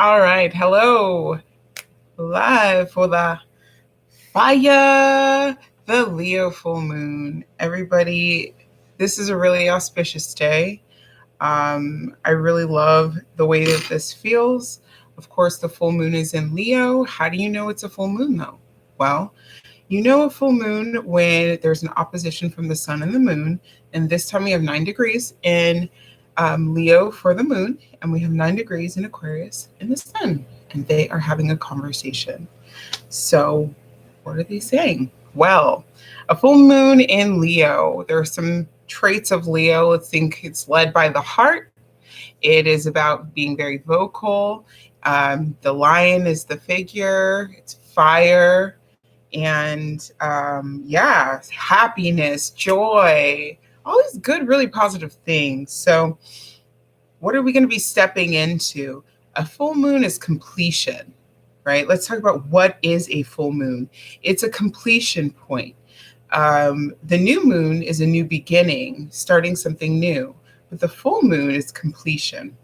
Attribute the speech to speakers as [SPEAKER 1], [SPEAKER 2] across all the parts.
[SPEAKER 1] All right. Hello. Live for the fire, the Leo full moon. Everybody, this is a really auspicious day. I really love the way that this feels. Of course, the full moon is in Leo. How do you know it's a full moon, though? Well, you know a full moon when there's an opposition from the sun and the moon. And this time we have 9 degrees in Leo for the moon, and we have 9 degrees in Aquarius in the sun. And they are having a conversation. So, what are they saying? Well, a full moon in Leo. There are some traits of Leo. Let's think it's led by the heart. It is about being very vocal. The lion is the figure, it's fire, and yeah, happiness, joy, all these good, really positive things. So, what are we going to be stepping into? A full moon is completion, right? Let's talk about what is a full moon. It's a completion point. The new moon is a new beginning, starting something new, but the full moon is completion.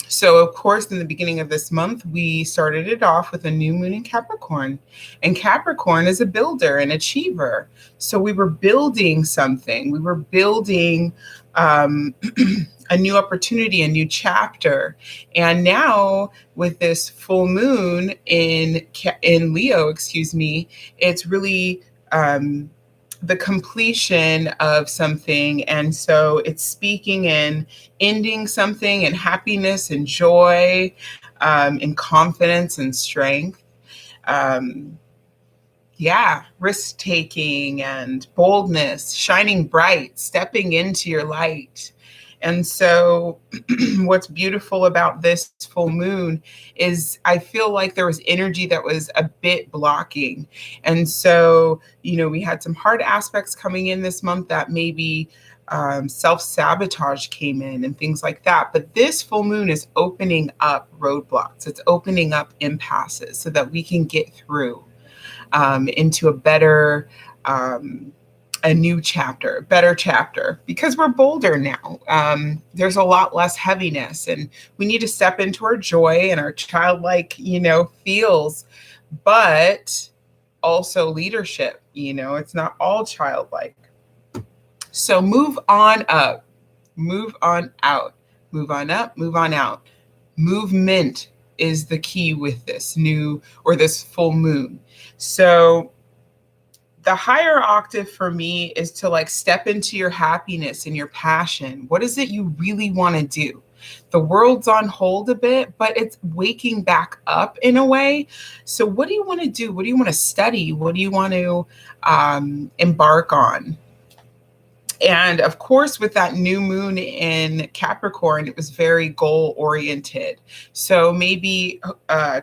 [SPEAKER 1] So, of course, in the beginning of this month, we started it off with a new moon in Capricorn. And Capricorn is a builder, an achiever. So, we were building something. We were building a new opportunity, a new chapter. And now, with this full moon in Leo, it's really the completion of something. And so it's speaking in ending something and happiness and joy and confidence and strength. Risk taking and boldness, shining bright, stepping into your light. And so, what's beautiful about this full moon is I feel like there was energy that was a bit blocking. And so, we had some hard aspects coming in this month that maybe self-sabotage came in and things like that. But this full moon is opening up roadblocks, it's opening up impasses so that we can get through into a better a new chapter, better chapter, because we're bolder now. There's a lot less heaviness, and we need to step into our joy and our childlike, feels, but also leadership. It's not all childlike. So move on up, move on out, move on up, move on out. Movement is the key with this new or this full moon. So the higher octave for me is to step into your happiness and your passion. What is it you really want to do? The world's on hold a bit, but it's waking back up in a way. So what do you want to do? What do you want to study? What do you want to embark on? And of course, with that new moon in Capricorn, it was very goal oriented. So maybe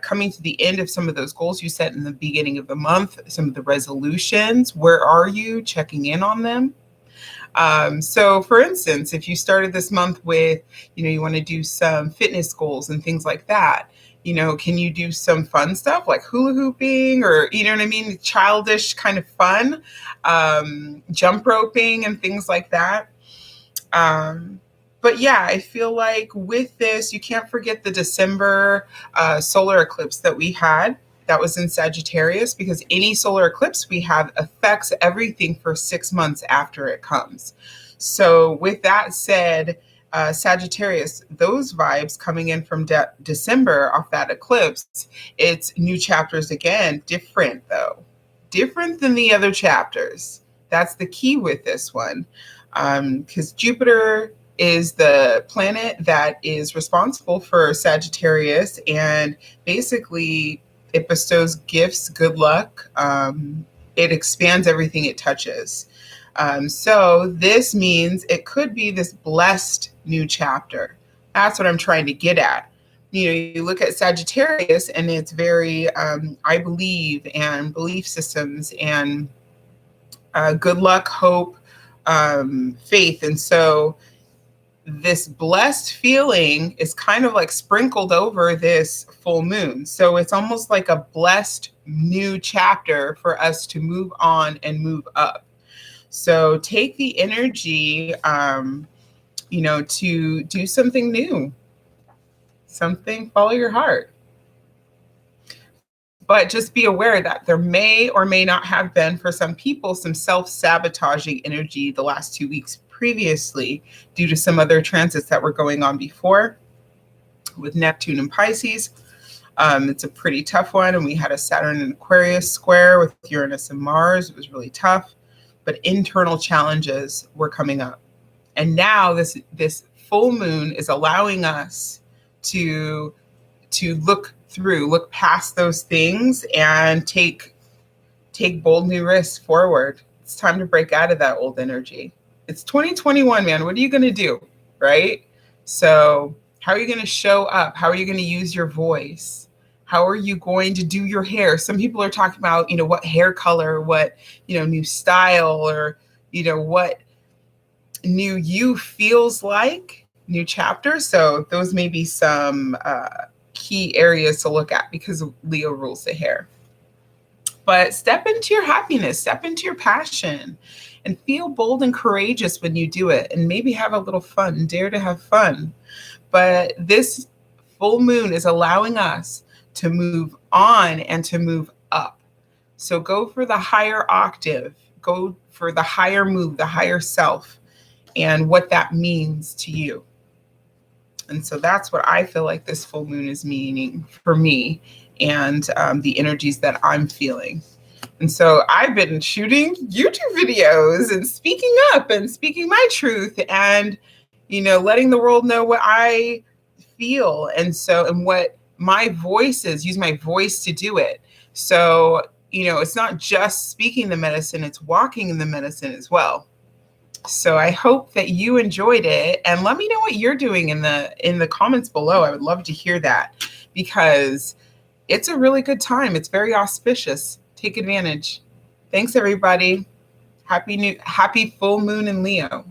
[SPEAKER 1] coming to the end of some of those goals you set in the beginning of the month, some of the resolutions, where are you checking in on them? So for instance, if you started this month with, you want to do some fitness goals and things like that, can you do some fun stuff like hula hooping or, childish kind of fun, jump roping and things like that. But yeah, I feel like with this, you can't forget the December solar eclipse that we had. That was in Sagittarius, because any solar eclipse we have affects everything for 6 months after it comes. So with that said, Sagittarius, those vibes coming in from December off that eclipse, it's new chapters again, different though. Different than the other chapters. That's the key with this one. Because Jupiter is the planet that is responsible for Sagittarius, and basically it bestows gifts, good luck. It expands everything it touches. So this means it could be this blessed new chapter. That's what I'm trying to get at. You look at Sagittarius and it's very, I believe, and belief systems and good luck, hope, faith. And so this blessed feeling is kind of like sprinkled over this full moon. So it's almost like a blessed new chapter for us to move on and move up. So take the energy, to do something new. something, follow your heart. But just be aware that there may or may not have been, for some people, some self-sabotaging energy the last 2 weeks previously due to some other transits that were going on before with Neptune and Pisces. It's a pretty tough one. And we had a Saturn and Aquarius square with Uranus and Mars. It was really tough. But internal challenges were coming up. And now this full moon is allowing us to look past those things and take bold new risks forward. It's time to break out of that old energy. It's 2021, man. What are you going to do? Right? So how are you going to show up? How are you going to use your voice? How are you going to do your hair? Some people are talking about, what hair color, what, new style, or, what new you feels like, new chapter. So those may be some key areas to look at because Leo rules the hair. But step into your happiness, step into your passion, and feel bold and courageous when you do it, and maybe have a little fun, dare to have fun. But this full moon is allowing us to move on and to move up. So go for the higher octave, go for the higher move, the higher self, and what that means to you. And so that's what I feel like this full moon is meaning for me, and the energies that I'm feeling. And so I've been shooting YouTube videos and speaking up and speaking my truth and, letting the world know what I feel. And what my voice is, use my voice to do it. So, it's not just speaking the medicine, it's walking in the medicine as well. So I hope that you enjoyed it, and let me know what you're doing in the comments below. I would love to hear that, because it's a really good time. It's very auspicious. Take advantage. Thanks, everybody. Happy full moon in Leo.